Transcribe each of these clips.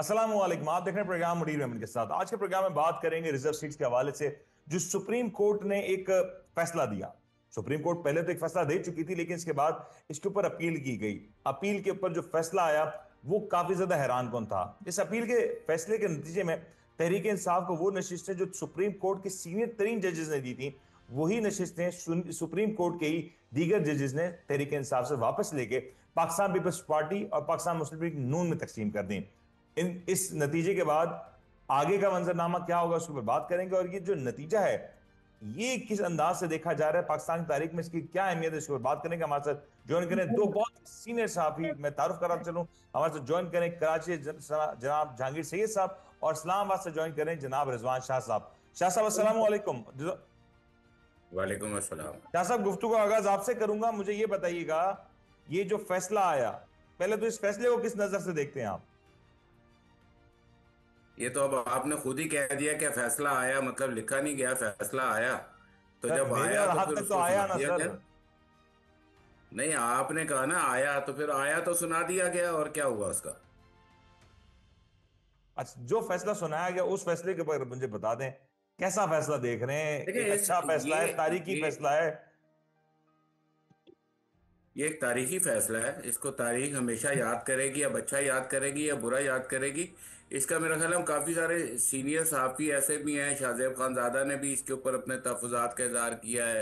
अस्सलाम वालेकुम। आप देख रहे हैं प्रोग्राम मुनीर मेमन के साथ। आज के प्रोग्राम में बात करेंगे रिजर्व सीट्स के हवाले से। जो सुप्रीम कोर्ट ने एक फैसला दिया। सुप्रीम कोर्ट पहले तो एक फैसला दे चुकी थी, लेकिन इसके बाद इसके ऊपर अपील की गई। अपील के ऊपर जो फैसला आया वो काफी ज्यादा हैरानकुन था। इस अपील के फैसले के नतीजे में तहरीक इंसाफ को वो नशिस्तें जो सुप्रीम कोर्ट के सीनियर तरीन जजेस ने दी थी, वही नशिस्तें सुप्रीम कोर्ट के ही दीगर जजेस ने तहरीक इंसाफ से वापस लेके पाकिस्तान पीपल्स पार्टी और पाकिस्तान मुस्लिम लीग नून में तकसीम कर दी। इस नतीजे के बाद आगे का मंजरनामा क्या होगा उसके ऊपर बात करेंगे, और ये जो नतीजा है ये किस अंदाज से देखा जा रहा है पाकिस्तान की तारीख में, इसकी क्या अहमियत है, इसके ऊपर बात करेंगे। हमारे साथ ज्वाइन करें दो बहुत सीनियर सहाफी, मैं तारुफ कराता चलूं। हमारे साथ ज्वाइन करें कराची जनाब जहांगीर सैयद साहब, और इस्लामाबाद से ज्वाइन करें जनाब रिजवान शाह साहब। शाह साहब अस्सलाम वालेकुम। वालेकुम अस्सलाम। शाह साहब, गुफ्तगू का आगाज आपसे करूंगा। मुझे ये बताइएगा, ये जो फैसला आया, पहले तो इस फैसले को किस नजर से देखते हैं आप? ये तो अब आपने खुद ही कह दिया कि फैसला आया, मतलब लिखा नहीं गया, फैसला आया। तो सर, जब मेरे आया तो हाथ फिर तक तो उसको आया सुना ना दिया सर। गया। नहीं, आपने कहा ना आया, तो फिर आया तो सुना दिया गया, और क्या हुआ उसका। अच्छा, जो फैसला सुनाया गया उस फैसले के ऊपर मुझे बता दें, कैसा फैसला देख रहे हैं? एक देखिए अच्छा फैसला है, तारीखी ये फैसला है? ये एक तारीखी फैसला है। इसको तारीख हमेशा याद करेगी, अब अच्छा याद करेगी या बुरा याद करेगी। इसका मेरा ख्याल है काफ़ी सारे सीनियर सहाफ़ी ऐसे भी हैं। शाहजेब खानजादा ने भी इसके ऊपर अपने तहफ़्फ़ुज़ात का इज़हार किया है।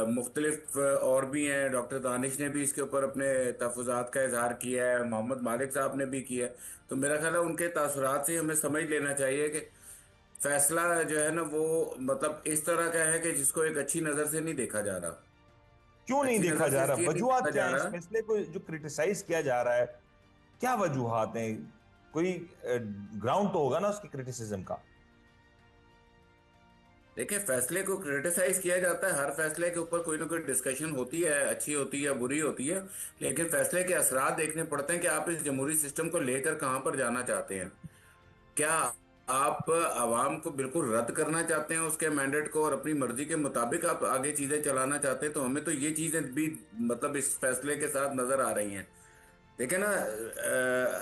मुख्तलिफ और भी हैं, डॉक्टर दानिश ने भी इसके ऊपर अपने तहफ़्फ़ुज़ात का इज़हार किया है, मोहम्मद मालिक साहब ने भी किया है। तो मेरा ख्याल है उनके तासुरात से हमें समझ लेना चाहिए कि फैसला जो है ना वो मतलब इस तरह का है कि जिसको एक अच्छी नज़र से नहीं देखा जा रहा। क्यों नहीं अच्छी देखा नज़र से जा रहा? इसलिए नहीं वजूहत देखा क्या जा है इस रहा। फैसले को जो क्रिटिसाइज किया जा रहा है? क्या वजूहत हैं? कोई ग्राउंड तो होगा ना उसकी क्रिटिसिज्म का। देखिए, फैसले को क्रिटिसाइज किया जाता है, हर फैसले के ऊपर कोई ना कोई डिस्कशन होती है, अच्छी होती है बुरी होती है। लेकिन फैसले के असरात देखने पड़ते हैं कि आप इस जमहूरी सिस्टम को लेकर कहां पर जाना चाहते हैं। क्या आप आवाम को बिल्कुल रद्द करना चाहते हैं उसके मैंडेट को, और अपनी मर्जी के मुताबिक आप आगे चीजें चलाना चाहते हैं? तो हमें तो ये चीजें भी मतलब इस फैसले के साथ नजर आ रही हैं। देखिए ना,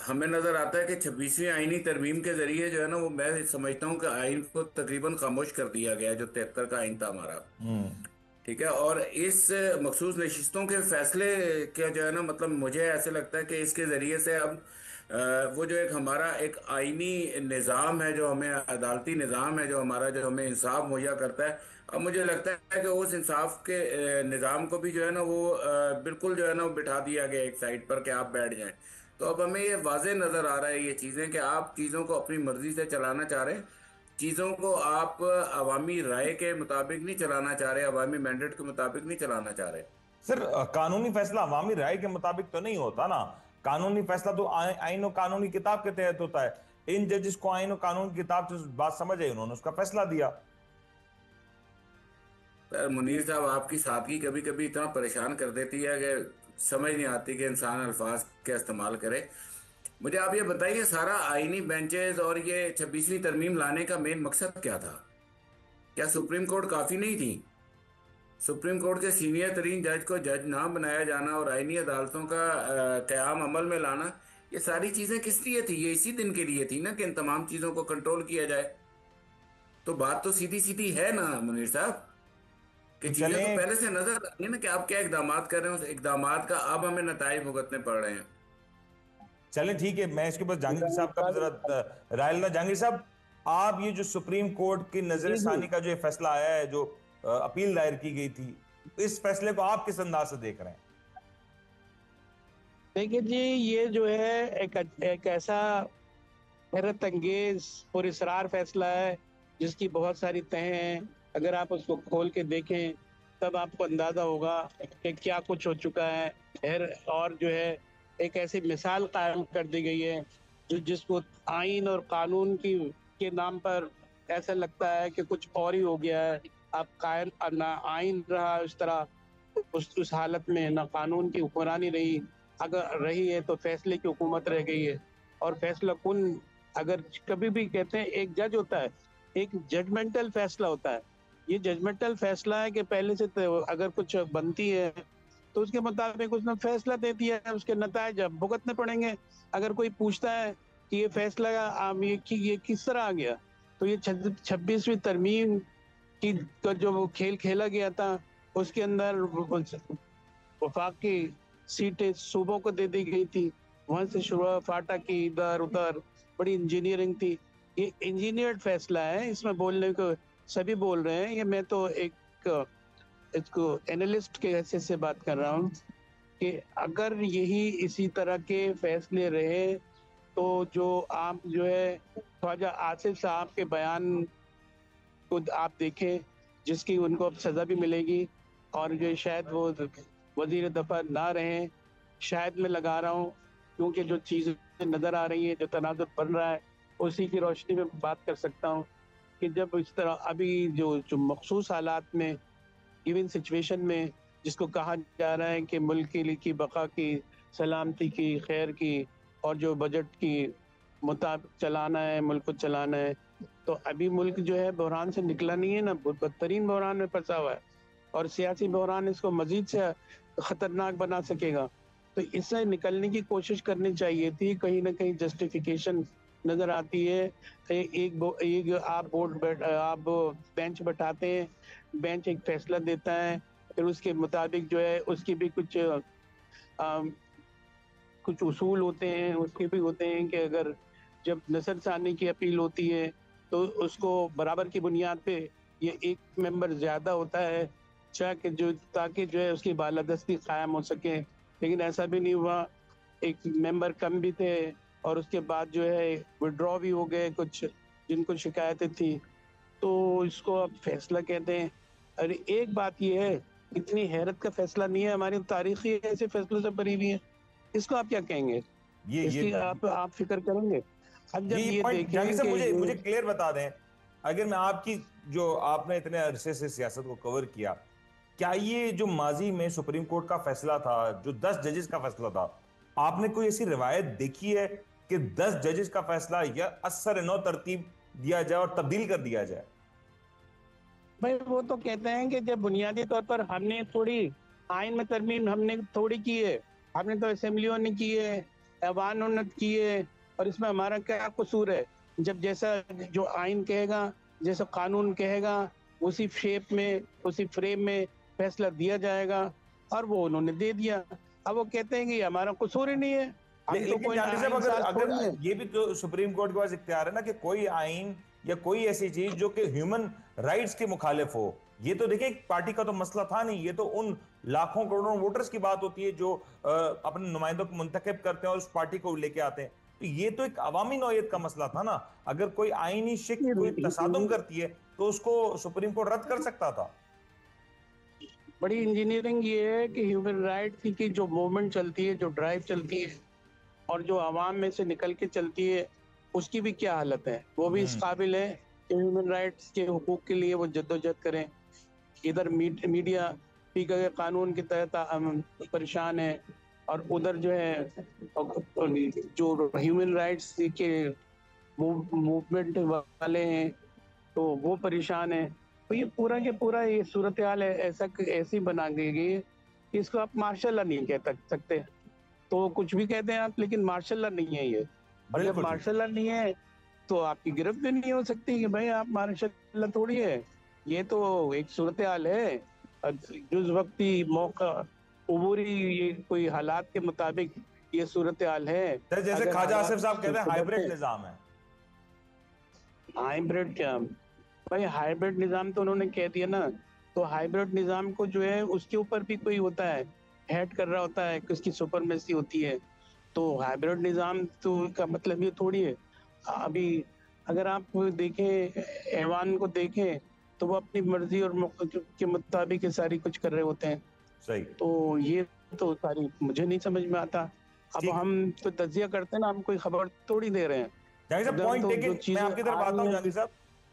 हमें नजर आता है कि 26वीं आईनी तरमीम के जरिए जो है ना वो मैं समझता हूँ कि आइन को तकरीबन खामोश कर दिया गया है, जो 73 का आइन था हमारा। हम्म। ठीक है, और इस मखसूस नशिस्तों के फैसले का जो है ना मतलब मुझे ऐसे लगता है कि इसके जरिए से अब वो जो एक हमारा एक आईनी निज़ाम है, जो हमें अदालती निज़ाम है, जो हमारा जो हमें इंसाफ मुहैया करता है, अब मुझे लगता है कि उस इंसाफ के निज़ाम को भी जो है ना वो बिल्कुल जो है ना वो बिठा दिया गया एक साइड पर कि आप बैठ जाएं। तो अब हमें ये वाज़ेह नज़र आ रहा है ये चीज़ें कि आप चीज़ों को अपनी मर्जी से चलाना चाह रहे हैं। चीज़ों को आप अवामी राय के मुताबिक नहीं चलाना चाह रहे, अवामी मैंडेट के मुताबिक नहीं चलाना चाह रहे। सर, कानूनी फैसला अवामी राय के मुताबिक तो नहीं होता ना। कानूनी फैसला तो आइन और कानूनी किताब के तहत होता है। इन जजेस को आइन और कानून की किताब से बात समझ आई, उन्होंने उसका फैसला दिया। पर मुनीर साहब, आपकी सादगी कभी कभी इतना परेशान कर देती है कि समझ नहीं आती कि इंसान अल्फाज क्या इस्तेमाल करे। मुझे आप ये बताइए, सारा आईनी बेंचेस और ये 26वीं तरमीम लाने का मेन मकसद क्या था? क्या सुप्रीम कोर्ट काफी नहीं थी? सुप्रीम कोर्ट के सीनियर तरीन जज को जज ना बनाया जाना और आईनी अदालतों का क़याम अमल में लाना, ये सारी चीजें किस लिए थी? ये इसी दिन के लिए थी ना कि इन तमाम चीजों को कंट्रोल किया जाए। तो बात तो सीधी सीधी है ना मुनीर साहब, कि तो चीजें तो चलें। पहले से नजर आ रही है ना कि आप क्या इकदाम कर रहे हो, उस इकदाम का अब हमें नताइज भुगतने पड़ रहे हैं। चलें ठीक है, मैं इसके ऊपर जहांगीर साहब का भी जरा राय लेना। जहांगीर साहब, आप ये जो सुप्रीम कोर्ट की नजर जी जी। सानी का जो ये फैसला आया है, जो अपील दायर की गई थी, इस फैसले को आप किस अंदाज से देख रहे हैं? देखिए जी, ये जो है एक ऐसा हैरत अंगेज और इसरार फैसला है जिसकी बहुत सारी तह हैं। अगर आप उसको खोल के देखें तब आपको अंदाजा होगा कि क्या कुछ हो चुका है। और जो है एक ऐसी मिसाल कायम कर दी गई है जो जिसको आइन और कानून की के नाम पर ऐसा लगता है कि कुछ और ही हो गया है। अब कायन ना आइन रहा इस तरह, उस हालत में ना कानून की हुक्मरानी रही। अगर रही है तो फैसले की हुकूमत रह गई है। और फैसला कुन, अगर कभी भी कहते हैं एक जज होता है, एक जजमेंटल फैसला होता है। ये जजमेंटल फैसला है कि पहले से तो अगर कुछ बनती है तो उसके मुताबिक उसने फैसला दे दिया है, उसके नतायज अब भुगतने पड़ेंगे। अगर कोई पूछता है कि ये फैसला ये किस तरह आ गया। तो ये 26वीं तरमीम की का जो वो खेल खेला गया था, उसके अंदर वफाक की सीटें सूबों को दे दी गई थी। वहां से शुरू फाटा की इधर उधर बड़ी इंजीनियरिंग थी। ये इंजीनियर्ड फैसला है, इसमें बोलने को सभी बोल रहे हैं। ये मैं तो एक इसको एनालिस्ट के हैसियत से बात कर रहा हूँ कि अगर यही इसी तरह के फैसले रहे तो जो आप जो है ख्वाजा आसिफ साहब के बयान को आप देखें, जिसकी उनको अब सजा भी मिलेगी और जो शायद वो वजीर दफा ना रहे, शायद मैं लगा रहा हूँ, क्योंकि जो चीज़ें नज़र आ रही है, जो तनाज़ुर बन रहा है, उसी की रोशनी में बात कर सकता हूँ कि जब इस तरह अभी जो मखसूस हालात में, गिवन सिचुएशन में, जिसको कहा जा रहा है कि मुल्क के लिए की बका की, सलामती की, खैर की और जो बजट की मुताबिक चलाना है, मुल्क को चलाना है, तो अभी मुल्क जो है बहरान से निकला नहीं है ना, बदतरीन बहरान में फंसा हुआ है और सियासी बहरान इसको मजीद से खतरनाक बना सकेगा। तो इससे निकलने की कोशिश करनी चाहिए थी। कहीं ना कहीं जस्टिफिकेशन नजर आती है। एक आप बेंच बैठाते हैं, बेंच एक फैसला देता है, फिर उसके मुताबिक जो है उसकी भी कुछ उसूल होते हैं, उसके भी होते हैं कि अगर जब नजरसानी की अपील होती है तो उसको बराबर की बुनियाद पे ये एक मेंबर ज्यादा होता है ताकि जो है उसकी बालादस्ती कायम हो सके, लेकिन ऐसा भी नहीं हुआ। एक मेंबर कम भी थे और उसके बाद जो है विड्रॉ भी हो गए कुछ जिनको शिकायतें थी, तो इसको अब फैसला कहते हैं। अरे एक बात ये है, इतनी हैरत का फैसला नहीं है, हमारी तारीख ही ऐसे फैसलों से भरी हुई है, इसको आप क्या कहेंगे? ये इसकी आप फिक्र करेंगे? अब जब ये ये पॉइंट जहांगीर साहब देखें मुझे क्लियर बता दें, अगर मैं आपकी जो आपने इतने अरसे से सियासत को कवर किया, क्या ये जो माजी में सुप्रीम कोर्ट का फैसला था, जो 10 जजेस का फैसला था, आपने कोई ऐसी रिवायत देखी है कि 10 जजेस का फैसला या असर नौ तरतीब दिया जाए और तब्दील कर दिया जाए? भाई वो तो कहते हैं कि जब बुनियादी तौर पर हमने थोड़ी आइन में तरमीम हमने थोड़ी की है, हमने तो असेंबलियों ने की है, ऐवानों ने की है, और इसमें हमारा क्या कसूर है? जब जैसा जो आइन कहेगा, जैसा कानून कहेगा, उसी शेप में, उसी फ्रेम में फैसला दिया जाएगा, और वो उन्होंने दे दिया। अब वो कहते हैं कि हमारा कसूर ही नहीं है, हम तो लेकिन कोई जहांगीर साहब आइन साज अगर थोड़ी है। ये भी तो सुप्रीम कोर्ट के पास इख्तियार है ना कि कोई आइन या कोई ऐसी चीज जो कि ह्यूमन राइट्स के मुखालिफ हो। ये तो देखिए एक पार्टी का तो मसला था नहीं, ये तो उन लाखों करोड़ों वोटर्स की बात होती है जो अपने नुमाइंदों को मुंतखब करते हैं और उस पार्टी को लेके आते हैं। तो ये तो एक अवामी नौयत का मसला था ना। अगर कोई आईनी शिक कोई तसादुम करती है तो उसको सुप्रीम कोर्ट रद्द कर सकता था। बड़ी इंजीनियरिंग ये है कि ह्यूमन राइट की जो मूवमेंट चलती है, जो ड्राइव चलती है और जो आवाम में से निकल के चलती है, उसकी भी क्या हालत है? वो भी इस काबिल है कि ह्यूमन राइट्स के हुकूक के लिए वो जद्दोजहद करें। इधर मीडिया पीका के कानून के तहत परेशान है, और उधर जो है जो ह्यूमन राइट्स के मूवमेंट वाले हैं तो वो परेशान है। तो ये पूरा के पूरा ये सूरत हाल है, ऐसी बना दी गई है कि इसको आप मार्शल लॉ नहीं कह सकते। तो कुछ भी कहते हैं आप, लेकिन मार्शल लॉ नहीं है ये। और जब मार्शल लॉ नहीं है तो आपकी गिरफ्त भी नहीं हो सकती कि भाई आप मार्शल लॉ थोड़ी है। ये तो एक सूरत हाल है, जुज वक्ती मौका उबूरी, ये कोई हालात के मुताबिक ये सूरत हाल है। जैसे ख्वाजा आसिफ साहब कहते हैं हाइब्रिड निजाम है। हाइब्रिड क्या भाई? हाइब्रिड निजाम तो उन्होंने कह दिया ना। तो हाइब्रिड निजाम को जो है उसके ऊपर भी कोई होता है, हेड कर रहा होता है, किसकी सुपरमेसी होती है। तो हाइब्रिड निजाम तो का मतलब ये थोड़ी है। अभी अगर आप देखें, ऐवान को देखें, तो वो अपनी मर्जी और के मुताबिक सारी कुछ कर रहे होते हैं। सही। तो ये तो सारी मुझे नहीं समझ में आता। अब हम तो तजिया करते हैं ना, हम कोई खबर थोड़ी दे रहे हैं। जहांगीर साहब पॉइंट टेकन, मैं आपकी तरफ आता हूं। जहांगीर साहब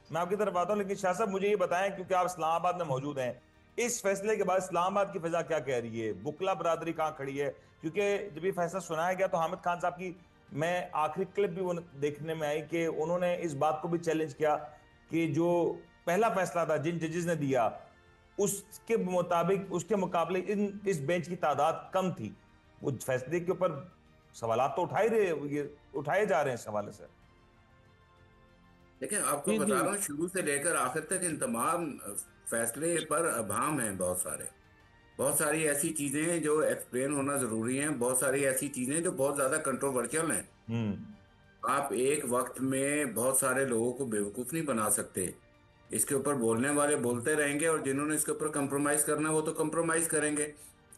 मैं आपकी तरफ आता हूं, लेकिन शाह साहब मुझे ये बताएं, क्योंकि आप इस्लामाबाद में मौजूद हैं, इस फैसले के बाद इस्लामाबाद की फिजा क्या कह रही है? बुकला बरादरी कहां खड़ी है? क्योंकि जब ये फैसला सुनाया गया तो हामिद खान साहब की मैं आखिरी क्लिप भी वो देखने में आई कि उन्होंने इस बात को भी चैलेंज किया कि जो पहला फैसला था जिन जजेस ने दिया उसके मुताबिक, उसके मुकाबले इस बेंच की तादाद कम थी। वो फैसले के ऊपर सवालात तो उठाए जा रहे हैं इस हवाले से। देखिए, आपको जी बता जी। रहा हूँ, शुरू से लेकर आखिर तक इन तमाम फैसले पर अभाम हैं बहुत सारे। बहुत सारी ऐसी चीजें हैं जो एक्सप्लेन होना जरूरी है, बहुत सारी ऐसी चीजें जो बहुत ज्यादा कंट्रोवर्शियल हैं। हम्म। आप एक वक्त में बहुत सारे लोगों को बेवकूफ नहीं बना सकते। इसके ऊपर बोलने वाले बोलते रहेंगे, और जिन्होंने इसके ऊपर कंप्रोमाइज करना है वो तो कंप्रोमाइज करेंगे।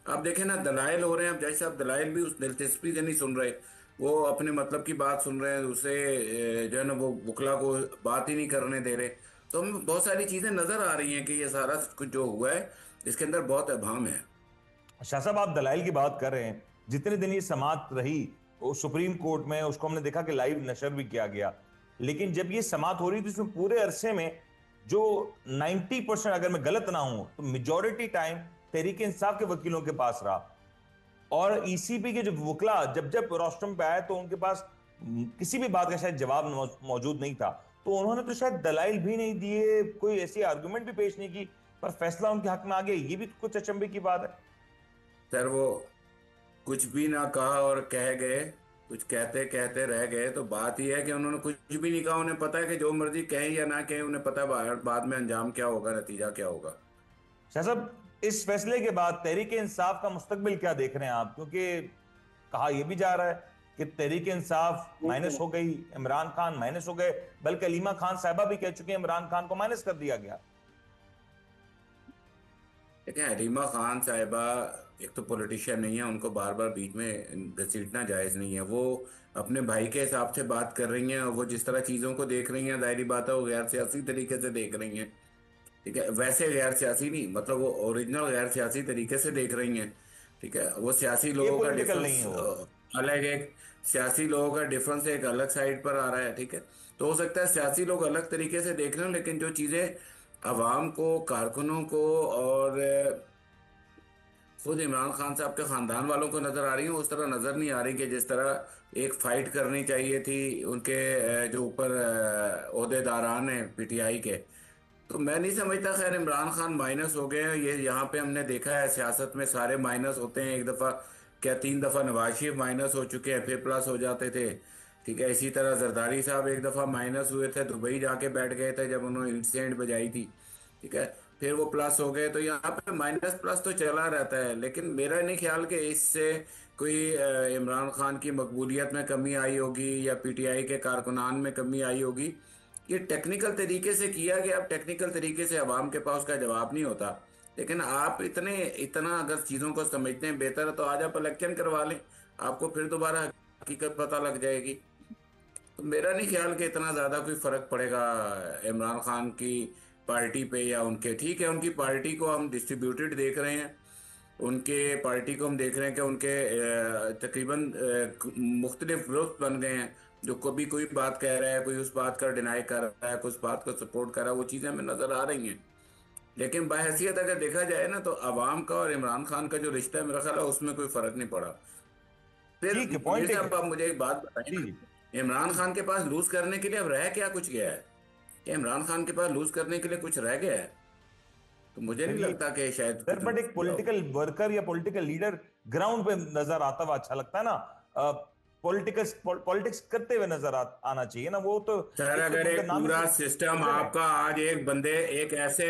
आप देखें ना, दलाइल हो रहे हैं, अब जैसे आप दलाइल भी उस दिलचस्पी से नहीं सुन रहे, वो अपने मतलब की बात सुन रहे हैं, दूसरे जो है ना वो बुकला को बात ही नहीं करने दे रहे। तो हमें बहुत सारी चीजें नजर आ रही हैं कि ये सारा कुछ जो हुआ है इसके अंदर बहुत अभाम है। शाह साहब, आप दलाइल की बात कर रहे हैं, जितने दिन ये समाअत रही वो सुप्रीम कोर्ट में, उसको हमने देखा कि लाइव नशर भी किया गया, लेकिन जब ये समाअत हो रही थी उसमें पूरे अरसे में जो 90%, अगर मैं गलत ना हूं तो मेजॉरिटी टाइम तहरीक इंसाफ के वकीलों के पास रहा। और ईसीपी के जो वकला जब जब रोस्टम पे आए तो उनके पास किसी भी बात का शायद जवाब मौजूद नहीं था, तो उन्होंने तो शायद दलाइल भी नहीं दिए, कोई ऐसी आर्गुमेंट भी पेश नहीं की, पर फैसला उनके हक में आ गया। ये भी कुछ अचंभे की बात है। सर, वो कुछ भी ना कहा और कह गए, कुछ कहते कहते रह गए। तो बात यह है कि उन्होंने कुछ भी नहीं कहा, उन्हें पता है कि जो मर्जी कहें या ना कहें, उन्हें पता है बाद में अंजाम क्या होगा, नतीजा क्या होगा। शाह साहब, इस फैसले के बाद तहरीक इंसाफ का मुस्तकबिल क्या देख रहे हैं आप? क्योंकि कहा यह भी जा रहा है कि तहरीक इंसाफ माइनस हो गई, इमरान खान माइनस हो गए, बल्कि अलीमा खान साहिबा भी कह चुके हैं इमरान खान को माइनस कर दिया गया। देखिए, हरीमा खान साहिबा एक तो पॉलिटिशियन नहीं है, उनको बार बार बीच में घसीटना जायज़ नहीं है। वो अपने भाई के हिसाब से बात कर रही हैं, और वो जिस तरह चीज़ों को देख रही हैं, जाहिर बात है वो गैर सियासी तरीके से देख रही हैं। ठीक है, वैसे गैर सियासी नहीं, मतलब वो ओरिजिनल गैर सियासी तरीके से देख रही हैं। ठीक है, वो सियासी ये लोगों का पॉलिटिकल नहीं डिफरेंस है वो। अलग, एक सियासी लोगों का डिफरेंस एक अलग साइड पर आ रहा है। ठीक है, तो हो सकता है सियासी लोग अलग तरीके से देख रहे हो, लेकिन जो चीज़ें अवाम को, कारकुनों को और खुद इमरान खान साहब के खानदान वालों को नजर आ रही है, उस तरह नजर नहीं आ रही कि जिस तरह एक फाइट करनी चाहिए थी उनके जो ऊपर ओहदेदारान हैं पीटीआई के। तो मैं नहीं समझता। खैर, इमरान खान माइनस हो गए हैं, ये यहाँ पे हमने देखा है सियासत में सारे माइनस होते हैं। एक दफा क्या, 3 दफा नवाज शरीफ माइनस हो चुके हैं, फिर प्लस हो जाते थे। ठीक है, इसी तरह जरदारी साहब एक दफा माइनस हुए थे, दुबई जाके बैठ गए थे जब उन्होंने इंसेंट बजाई थी। ठीक है, फिर वो प्लस हो गए। तो यहाँ पे माइनस प्लस तो चला रहता है, लेकिन मेरा नहीं ख्याल कि इससे कोई इमरान खान की मकबूलियत में कमी आई होगी या पीटीआई के कारकुनान में कमी आई होगी। ये टेक्निकल तरीके से किया गया। अब टेक्निकल तरीके से अवाम के पास उसका जवाब नहीं होता, लेकिन आप इतना अगर चीज़ों को समझते हैं, बेहतर है तो आज आप इलेक्शन करवा लें, आपको फिर दोबारा हकीकत पता लग जाएगी। तो मेरा नहीं ख्याल कि इतना ज़्यादा कोई फ़र्क पड़ेगा इमरान खान की पार्टी पे या उनके। ठीक है, उनकी पार्टी को हम डिस्ट्रीब्यूटेड देख रहे हैं, उनके पार्टी को हम देख रहे हैं कि उनके तकरीबन मुख्तलिफ ग्रुप बन गए हैं, जो कभी कोई बात कह रहा है, कोई उस बात का डिनाई कर रहा है, कुछ बात को सपोर्ट कर रहा है, वो चीज़ें हमें नज़र आ रही हैं। लेकिन बाहैसियत अगर देखा जाए ना, तो अवाम का और इमरान खान का जो रिश्ता है, मेरा ख्याल है उसमें कोई फ़र्क नहीं पड़ा। फिर ठीक है, मीर पॉइंट एक। साहब, आप मुझे एक बात बताएं जी ना, जी। इमरान खान के पास लूज करने के लिए अब रह क्या कुछ गया है? क्या इमरान खान के पास लूज करने के लिए कुछ रह गया है? तो मुझे नहीं देखिए लगता कि शायद सर, कुछ बट लूज एक किया हो। पॉलिटिकल वर्कर या पॉलिटिकल लीडर ग्राउंड पे नजर आता हुआ अच्छा लगता है ना। पॉलिटिक्स पॉलिटिक्स करते हुए आना चाहिए ना। वो तो सर, एक तो अगर उनका एक नाम पूरा ही सिस्टम लीडर है। आपका आज एक बंदे एक ऐसे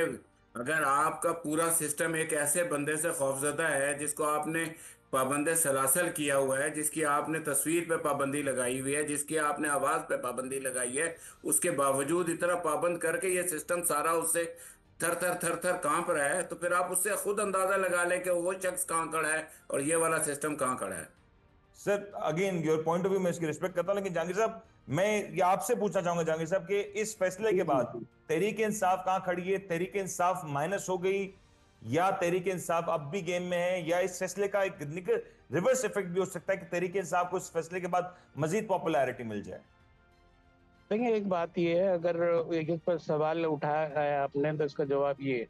अगर आपका पूरा सिस्टम एक ऐसे बंदे से खौफजदा है जिसको आपने पाबंद सलासल किया हुआ है, जिसकी आपने तस्वीर पे पाबंदी लगाई हुई है, जिसकी आपने आवाज पे पाबंदी लगाई है, उसके बावजूद इतना पाबंद करके ये सिस्टम सारा उससे थर थर थर थर कांप रहा है, तो फिर आप उससे खुद अंदाजा लगा लें कि वो शख्स कहाँ खड़ा है और ये वाला सिस्टम कहाँ खड़ा है। Sir, again your point of view मैं इसकी रिस्पेक्ट करता हूं, लेकिन जहांगीर साहब, मैं ये आपसे पूछना चाहूंगा जहांगीर साहब कि इस फैसले के बाद तहरीक इंसाफ कहां खड़ी है? तहरीक इंसाफ माइनस हो गई या तहरीक इंसाफ अब भी गेम में है, या इस फैसले का एक रिवर्स इफेक्ट भी हो सकता है कि तहरीक इंसाफ को इस फैसले के बाद मजीद पॉपुलैरिटी मिल जाए? देखिए, एक बात ये है, अगर एक पर सवाल उठाया है आपने, तो इसका जवाब ये है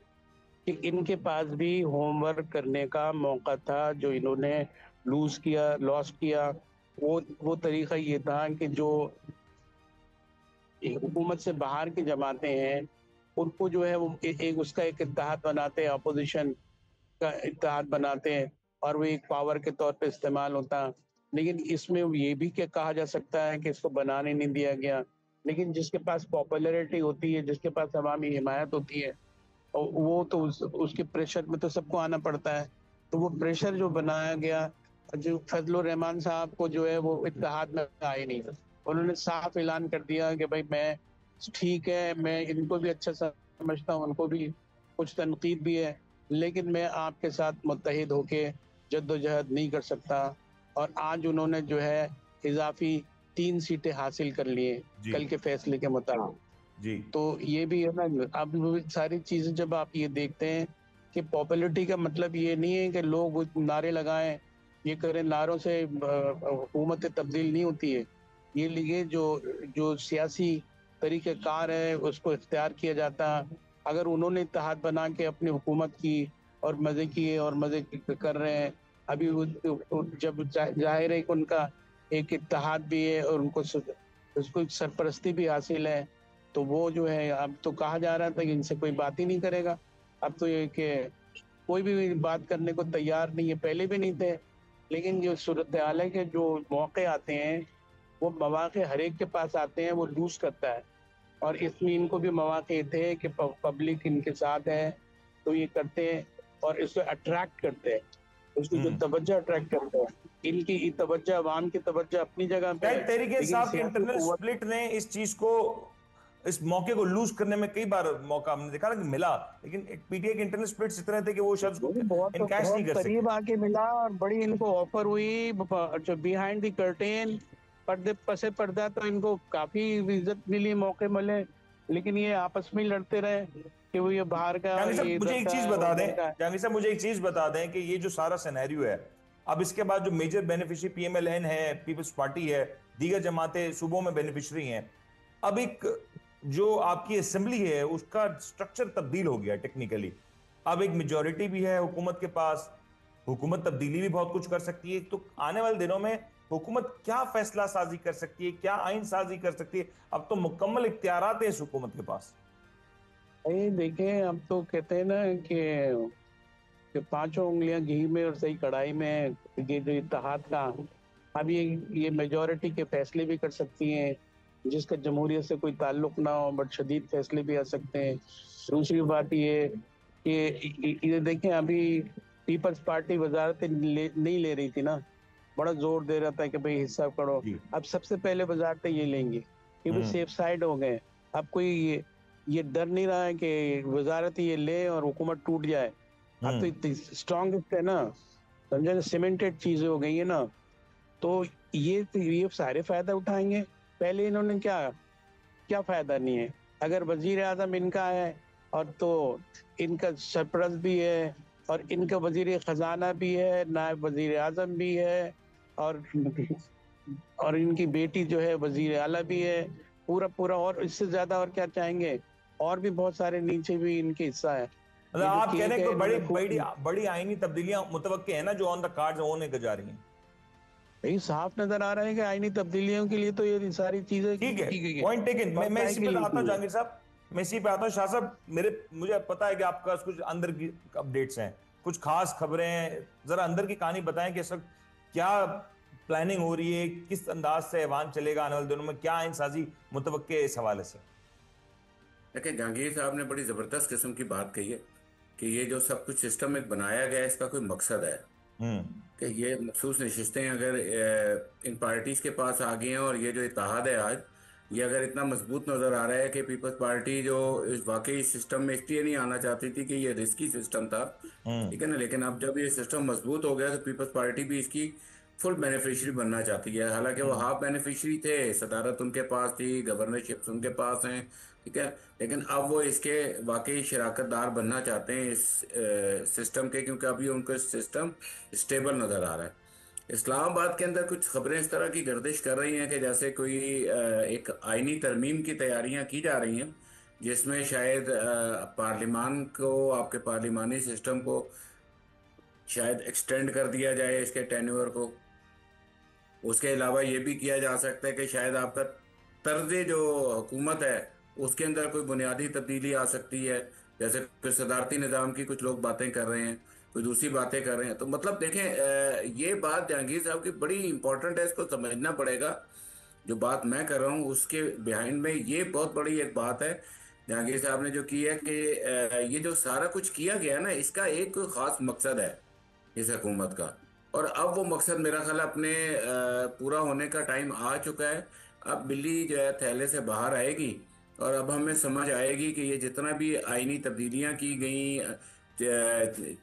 कि इनके पास भी होमवर्क करने का मौका था। जो इन्होंने लॉस किया, वो तरीका ये था कि जो हुकूमत से बाहर की जमातें हैं उनको जो है वो एक उसका एक इत्तेहाद बनाते हैं, अपोजिशन का इत्तेहाद बनाते हैं, और वो एक पावर के तौर पे इस्तेमाल होता। लेकिन इसमें ये भी क्या कहा जा सकता है कि इसको बनाने नहीं दिया गया। लेकिन जिसके पास पॉपुलैरिटी होती है, जिसके पास अवामी हिमायत होती है, और वो तो उसके प्रेशर में तो सबको आना पड़ता है। तो वो प्रेशर जो बनाया गया, जो फजलुर रहमान साहब को जो है वो इत्तेहाद में आए नहीं। उन्होंने साफ ऐलान कर दिया कि भाई मैं ठीक है, मैं इनको भी अच्छा समझता हूँ, उनको भी कुछ तनकीद भी है, लेकिन मैं आपके साथ मुत्तहिद होके जद्दोजहद नहीं कर सकता। और आज उन्होंने जो है इजाफी 3 सीटें हासिल कर ली हैं जी कल के फैसले के मुताबिक। जी तो ये भी है ना, अब वो सारी चीजें जब आप ये देखते हैं कि पॉपुलैरिटी का मतलब ये नहीं है कि लोग नारे लगाएं, ये करें, नारों से हुकूमत तब्दील नहीं होती है। ये जो जो सियासी तरीक़ेकार है उसको इख्तियार किया जाता। अगर उन्होंने इत्तेहाद बना के अपनी हुकूमत की और मज़े किए और मज़े कर रहे हैं, अभी जब जाहिर है कि उनका एक इत्तेहाद भी है और उसको एक सरपरस्ती भी हासिल है, तो वो जो है अब तो कहा जा रहा था कि इनसे कोई बात ही नहीं करेगा। अब तो ये कि कोई भी बात करने को तैयार नहीं है, पहले भी नहीं थे। लेकिन जो सूरत हाल है कि जो मौके आते हैं, वो मौके हर एक के पास आते हैं, वो लूज करता है। और इसमें इनको भी मौके थे कि पब्लिक इनके साथ है, तो ये करते हैं और इसको अट्रैक्ट करते हैं, उसकी जो तवज्जो अट्रैक्ट करते हैं। इनकी तवज्जो, अवाम की तवज्जो अपनी जगह पे शायद है, तहरीक लेकिन इंसाफ के सियासी इंटरनल कुव्वत स्प्लिट ने इस चीज को, इस मौके को लूज करने में कई बार मौका हमने देखा ना कि मिला, लेकिन एक पीटीआई के इंटरनल स्प्लिट्स इतने थे कि वो शब्द को वो बहुत इनकैश नहीं बहुत कर सके। करीब आके मिला और बड़ी इनको ऑफर हुई जो बिहाइंड द कर्टेन, पर्दे पसे पर्दा, तो इनको काफी इज्जत मिली, मौके मिले। लेकिन ये आपस में ही लड़ते रहे कि वो ये बाहर का, जहांगीर ये साहब मुझे इधर एक का चीज है और बता दें, उधर का है। जहांगीर साहब मुझे एक चीज बता दें कि ये जो सारा सिनेरियो है, अब इसके बाद जो मेजर बेनिफिशियरी पीएमएलएन है, पीपल्स पार्टी है, दीगर जमातें सूबों में बेनिफिशियरी हैं, अब एक जो आपकी असेंबली है उसका स्ट्रक्चर तब्दील हो गया टेक्निकली। अब एक मेजोरिटी भी है हुकूमत के पास, हुकूमत तब्दीली भी बहुत कुछ कर सकती है। तो आने वाले दिनों में हुकूमत क्या फैसला साजी कर सकती है, क्या आइन साजी कर सकती है? अब तो मुकम्मल इख्तियारात है इस हुकूमत के पास। ये देखें, अब तो कहते हैं ना कि पांचों उंगलियां घी में और सही कढ़ाई में, ये जो इत्तेहाद का, अब ये मेजोरिटी के फैसले भी कर सकती हैं जिसका जमहूरियत से कोई ताल्लुक ना हो, बट शदीद फैसले भी आ सकते हैं। दूसरी बात ये देखें, अभी पीपल्स पार्टी वजारत नहीं ले रही थी ना, बड़ा जोर दे रहा था कि भाई हिस्सा करो। जी। अब सबसे पहले वजारतें ये लेंगे कि भाई सेफ साइड हो गए। अब कोई ये डर नहीं रहा है कि वजारत ये ले और हुकूमत टूट जाए। अब तो इतनी स्ट्रॉन्ग है ना, समझे, सीमेंटेड चीजें हो गई है ना, तो ये सारे फायदा उठाएंगे। पहले इन्होंने क्या क्या फायदा नहीं है। अगर वजीर आजम इनका है और तो इनका सरपरस्त भी है और इनका वजीर खजाना भी है, नायब वजीर आजम भी है, और और इनकी बेटी जो है वजीर आला भी है, पूरा पूरा, और इससे ज्यादा और क्या चाहेंगे। और भी बहुत सारे नीचे भी इनके हिस्सा है। मतलब ये जो आप कह केक रहे हैं है कि बड़ी इन्होंने बड़ी खूब, बड़ी आईनी तब्दीलियां मुतवक्के हैं ना जो ऑन द कार्ड्स होने को जा रही हैं। भाई साफ नजर आ रहा है कि आईनी तब्दीलियों के लिए तो ये सारी चीजें ठीक है, की गई है, पॉइंट टेकन। मैं भरपाई इसी के पे लिए आता हूँ की है। जहांगीर साहब, मैं इसी पे आता हूँ। शाह साहब, मुझे पता है कि आपका कुछ अंदर की अपडेट्स हैं, कुछ खास खबरें हैं, जरा अंदर की कहानी बताएं कि इस वक्त क्या प्लानिंग हो रही है, किस अंदाज से ऐवान चलेगा आने वाले दिनों में, क्या इंसाजी मुतवक्के इस हवाले से? देखिए, जहांगीर साहब ने बड़ी जबरदस्त किस्म की बात कही है कि ये जो सब कुछ सिस्टम एक बनाया गया है, इसका कोई मकसद है हम्म कि ये मखसूस नशिस्तें अगर इन पार्टीज के पास आ गई हैं, और ये जो इत्तेहाद है आज, ये अगर इतना मजबूत नजर आ रहा है कि पीपल्स पार्टी जो इस वाकई सिस्टम में इसलिए नहीं आना चाहती थी कि ये रिस्की सिस्टम था, हम्म ठीक है ना, लेकिन अब जब ये सिस्टम मजबूत हो गया तो पीपल्स पार्टी भी इसकी फुल बेनिफिशियरी बनना चाहती है। हालांकि वो हम्म हाफ बेनिफिशियरी थे, सदारत उनके पास थी, गवर्नरशिप उनके पास हैं, ठीक है, लेकिन अब वो इसके वाकई शराकतदार बनना चाहते हैं इस सिस्टम के, क्योंकि अभी उनको सिस्टम स्टेबल नज़र आ रहा है। इस्लामाबाद के अंदर कुछ खबरें इस तरह की गर्दिश कर रही हैं कि जैसे कोई एक आईनी तरमीम की तैयारियां की जा रही हैं, जिसमें शायद पार्लिमान को, आपके पार्लिमानी सिस्टम को शायद एक्सटेंड कर दिया जाए, इसके टेन्योर को। उसके अलावा ये भी किया जा सकता है कि शायद आपका तर्ज जो हुकूमत है उसके अंदर कोई बुनियादी तब्दीली आ सकती है, जैसे कोई सदारती निज़ाम की कुछ लोग बातें कर रहे हैं। कोई दूसरी बातें कर रहे हैं। तो मतलब देखें, ये बात जहांगीर साहब की बड़ी इंपॉर्टेंट है, इसको समझना पड़ेगा। जो बात मैं कर रहा हूँ उसके बिहाइंड में ये बहुत बड़ी एक बात है जहांगीर साहब ने जो की है कि ये जो सारा कुछ किया गया है ना, इसका एक खास मकसद है इस हुकूमत का। और अब वो मकसद मेरा ख्याल है अपने पूरा होने का टाइम आ चुका है। अब बिल्ली जो है थैले से बाहर आएगी, और अब हमें समझ आएगी कि ये जितना भी आईनी तब्दीलियां की गई,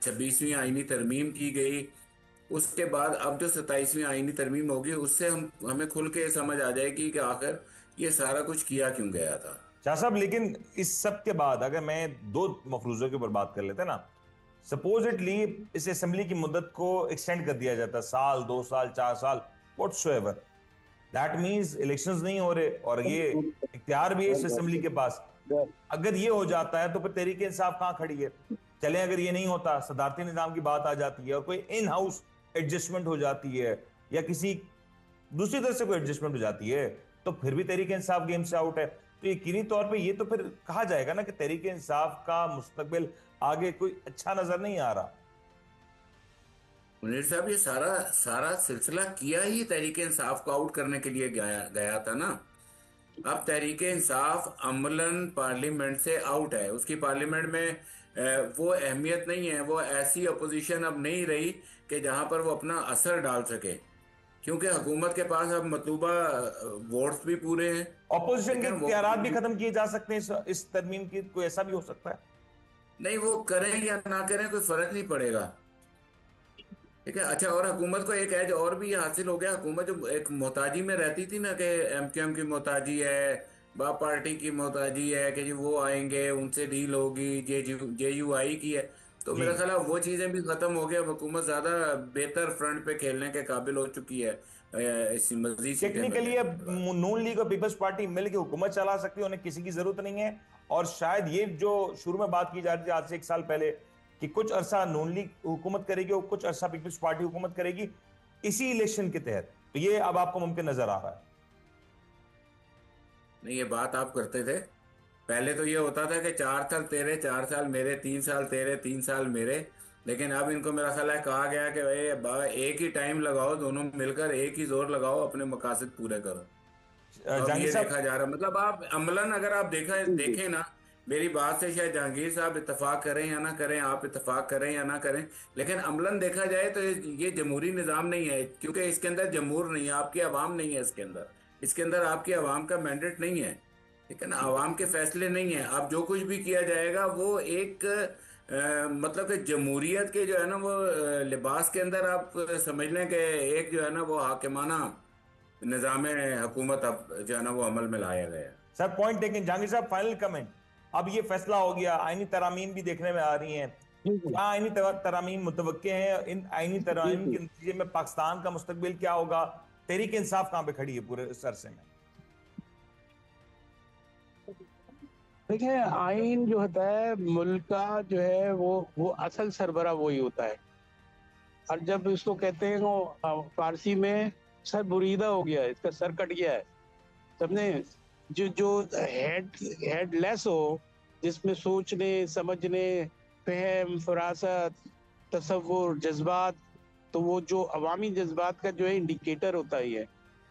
26वीं आईनी तरमीम की गई, उसके बाद अब जो 27वीं आईनी तरमीम होगी उससे हमें खुल के समझ आ जाएगी कि आखिर ये सारा कुछ किया क्यों गया था। शाह साहब, लेकिन इस सब के बाद अगर मैं दो मफरूजों के ऊपर बात कर लेते ना, सपोजिटली इस असेंबली की मुद्दत को एक्सटेंड कर दिया जाता, साल, 2 साल, 4 साल, व्हाट्सोएवर, दैट मींस इलेक्शंस नहीं हो रहे और ये इख्तियार भी है इस असेंबली के पास। अगर ये हो जाता है तो फिर तहरीक इंसाफ कहां खड़ी है? चले, अगर ये नहीं होता, सदारती निजाम की बात आ जाती है और कोई इन हाउस एडजस्टमेंट हो जाती है या किसी दूसरी तरफ से कोई एडजस्टमेंट हो जाती है, तो फिर भी तहरीक इंसाफ गेम से आउट है। तो यकीनी तौर पे ये तो फिर कहा जाएगा ना कि तहरीक इंसाफ का मुस्तकबिल आगे कोई अच्छा नजर नहीं आ रहा। मुनीर साहब, ये सारा सारा सिलसिला किया ही तहरीक इंसाफ को आउट करने के लिए गया गया था ना। अब तहरीक इंसाफ अमलन पार्लियामेंट से आउट है, उसकी पार्लियामेंट में वो अहमियत नहीं है, वो ऐसी अपोजिशन अब नहीं रही कि जहां पर वो अपना असर डाल सके, क्योंकि हुकूमत के पास अब मतलूबा वोट्स भी पूरे हैं। ऑपोजिशन के लेकिन वो इख्तियारात भी खत्म किए जा सकते हैं इस तरमीम की, कोई ऐसा भी हो सकता है। नहीं, वो करें या ना करें कोई फर्क नहीं पड़ेगा। ठीक है, अच्छा, और हुकूमत को एक एज और भी हासिल हो गया। हुकूमत जो एक मोहताजी में रहती थी ना कि एमक्यूएम की मोहताजी है, बाप पार्टी की मोहताजी है कि जी वो आएंगे उनसे डील होगी, JUI की है, तो जी, मेरा ख्याल है वो चीज़ें भी ख़त्म हो गया। अब हुकूमत ज़्यादा बेहतर फ्रंट पे खेलने के काबिल हो चुकी है, इस मजीद सीटें टेक्निकली मिलने अब के बाद। नून लीग और पीपल्स पार्टी मिलकर हुकूमत चला सकती है, उन्हें किसी की जरूरत नहीं है। और शायद ये जो शुरू में बात की जा रही थी आज से 1 साल पहले कि कुछ अरसा नून लीग हुकूमत करेगी और कुछ अरसा पीपल्स पार्टी हुकूमत करेगी इसी इलेक्शन के तहत, तो ये अब आपको मुमकिन नजर आ रहा है। नहीं, ये बात आप करते थे। पहले तो ये होता था कि 4 साल तेरे, 4 साल मेरे, 3 साल तेरे, 3 साल मेरे। लेकिन अब इनको मेरा ख्याल है कहा गया कि भाई एक ही टाइम लगाओ, दोनों मिलकर एक ही जोर लगाओ, अपने मकासद पूरे करो। तो अब जहांगीर ये साहब, देखा जा रहा, मतलब आप अमलन अगर आप जी देखें ना, मेरी बात से शायद जहांगीर साहब इत्तेफाक करें या ना करें, आप इत्तेफाक करें या ना करें, लेकिन अमलन देखा जाए तो ये जमहूरी निज़ाम नहीं है, क्योंकि इसके अंदर जमहूर नहीं है, आपकी आवाम नहीं है इसके अंदर आपकी आवाम का मैंडेट नहीं है। ठीक है ना, आवाम के फैसले नहीं है। अब जो कुछ भी किया जाएगा वो एक मतलब कि जमहूरियत के जो है ना वो लिबास के अंदर आप समझ लें कि एक जो है ना वो हाकिमाना निज़ाम हुकूमत अब जो है ना वो अमल में लाया गया है। Sir point taken. जहांगीर साहब, फाइनल कमेंट। अब ये फैसला हो गया, आईनी तरामीम भी देखने में आ रही हैं, जी जी। क्या आईनी तरामीम मुतवक्के हैं? इन आईनी जी तरामीम जी। के नतीजे में पाकिस्तान का मुस्तकबिल क्या होगा? तहरीक इंसाफ कहां पे खड़ी है पूरे इस अरसे में? देखिए, आइन जो होता है मुल्क का, जो है वो असल सरबरा वही होता है। और जब इसको कहते हैं वो फारसी में सर बुरीदा हो गया है, इसका सर कट गया है, सबने जो जो हेडलेस हो, जिसमें सोचने समझने, फहम, फरासत, तसव्वुर, जज्बात, तो वो जो अवामी जज्बात का जो है इंडिकेटर होता ही है।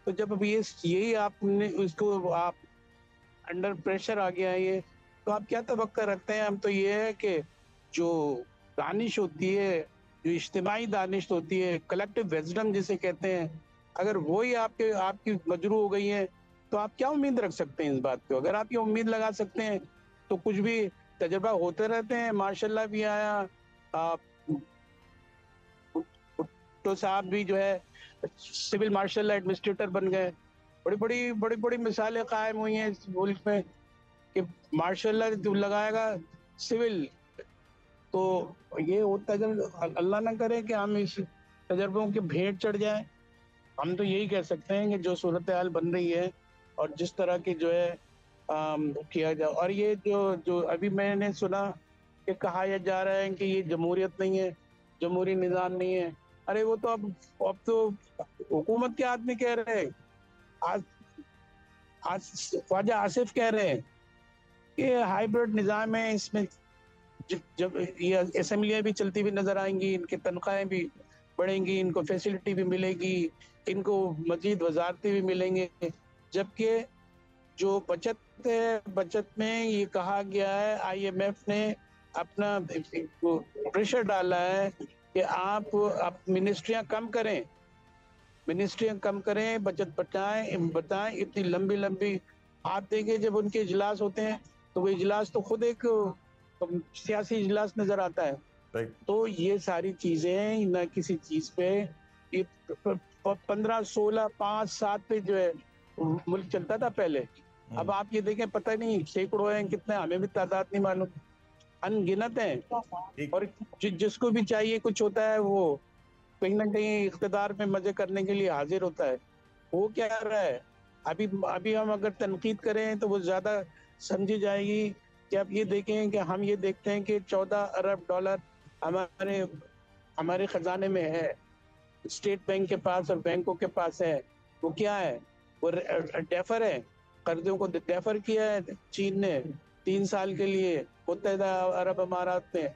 तो जब अब ये यही आपने उसको आप अंडर प्रेशर आ गया है ये, तो आप क्या तवक्का रखते हैं? हम तो ये है कि जो दानिश होती है, जो इज्तिमाई दानिश होती है, कलेक्टिव विजडम जिसे कहते हैं, अगर वो ही आपकी मजरू हो गई है, तो आप क्या उम्मीद रख सकते हैं इस बात को? अगर आप ये उम्मीद लगा सकते हैं तो कुछ भी तजर्बा होते रहते हैं। मार्शल भी आया, आप भुट्टो साहब भी जो है सिविल मार्शल एडमिनिस्ट्रेटर बन गए। बड़ी बड़ी मिसालें कायम हुई हैं इस मुल्क में कि मार्शल लगाएगा सिविल। तो ये होता है, अल्लाह ना करे कि हम इस तजर्बों के भेंट चढ़ जाएं। हम तो यही कह सकते हैं कि जो सूरत हाल बन रही है और जिस तरह की जो है किया जाए, और ये जो जो अभी मैंने सुना कि कहा यह जा रहा है कि ये जमहूरियत नहीं है, जमहूरी निज़ाम नहीं है। अरे वो तो अब तो हुकूमत के आदमी कह रहे हैं। आज आज ख्वाजा आसिफ कह रहे हैं कि हाइब्रिड निज़ाम है, इसमें जब ये असेंबलियां भी चलती हुई नजर आएंगी, इनकी तनख्वाहें भी बढ़ेंगी, इनको फैसिलिटी भी मिलेगी, इनको मजीद वजारतें भी मिलेंगे। जबकि जो बचत है, बचत में ये कहा गया है, आईएमएफ ने अपना प्रेशर डाला है कि आप मिनिस्ट्रियां कम करें, बचत बताएं। इतनी लंबी लंबी आप देंगे जब उनके इजलास होते हैं तो वो इजलास तो खुद एक सियासी इजलास नजर आता है। राइट। तो ये सारी चीजें न किसी चीज पे, ये 15, 16, 5, 7 पे जो है मुल्क चलता था पहले। अब आप ये देखें, पता नहीं सैकड़ों हैं कितने, हमें भी तादाद नहीं मालूम, अनगिनत हैं। और जिसको भी चाहिए कुछ होता है, वो कहीं ना कहीं इख्तिदार में मजे करने के लिए हाजिर होता है। वो क्या रहा है, अभी हम अगर तनकीद करें तो वो ज्यादा समझी जाएगी कि आप ये देखें कि हम ये देखते हैं कि 14 अरब डॉलर हमारे हमारे खजाने में है, स्टेट बैंक के पास और बैंकों के पास है। वो क्या है, वो डेफर है, कर्जों को डेफर किया है चीन ने 3 साल के लिए, मुत्तहिदा अरब अमारात ने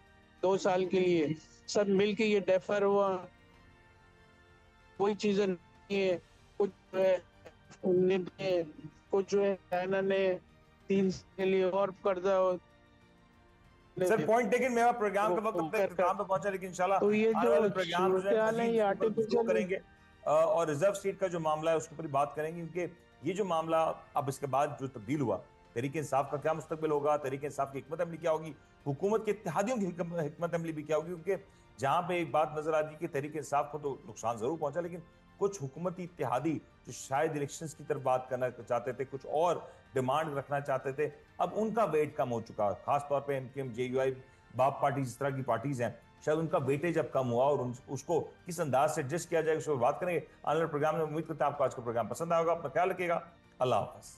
2 साल के लिए, सब मिलके ये डेफर हुआ। कोई चीजें नहीं है, कुछ जो है कुछ जो है चाइना ने 3 साल के लिए और कर्जा सर पॉइंट टेकन। मेरा प्रोग्राम का वक्त अपने इख्तिताम पे पहुंचा, लेकिन इंशाल्लाह तो ये आने जो वाले प्रोग्राम जो है ये आर्टिफिशियल करेंगे और रिजर्व सीट का जो मामला है उसके ऊपर बात करेंगे, क्योंकि ये जो मामला अब इसके बाद जो तब्दील हुआ, तहरीक इंसाफ का क्या मुस्तकबिल होगा, तहरीक इंसाफ की हिकमत अमली क्या होगी, हुकूमत के इत्तेहादियों की हिकमत अमली भी क्या होगी। क्योंकि जहां पे एक बात नजर आती है कि तहरीक इंसाफ को तो नुकसान जरूर पहुंचा, लेकिन कुछ हुकूमती इत्तेहादी जो शायद इलेक्शंस की तरफ बात करना चाहते थे, कुछ और डिमांड रखना चाहते थे, अब उनका वेट कम हो चुका है। खासतौर पर एमकेएम, जेयूआई, बाप पार्टी, जिस तरह की पार्टीज हैं, शायद उनका वेटेज अब कम हुआ और उसको किस अंदाज से एडजस्ट किया जाएगा, उस पर बात करेंगे आने वाले प्रोग्राम में। उम्मीद करते हैं आपको आज का प्रोग्राम पसंद आएगा। अपना ख्याल रखिएगा। अल्लाह हाफ़िज़।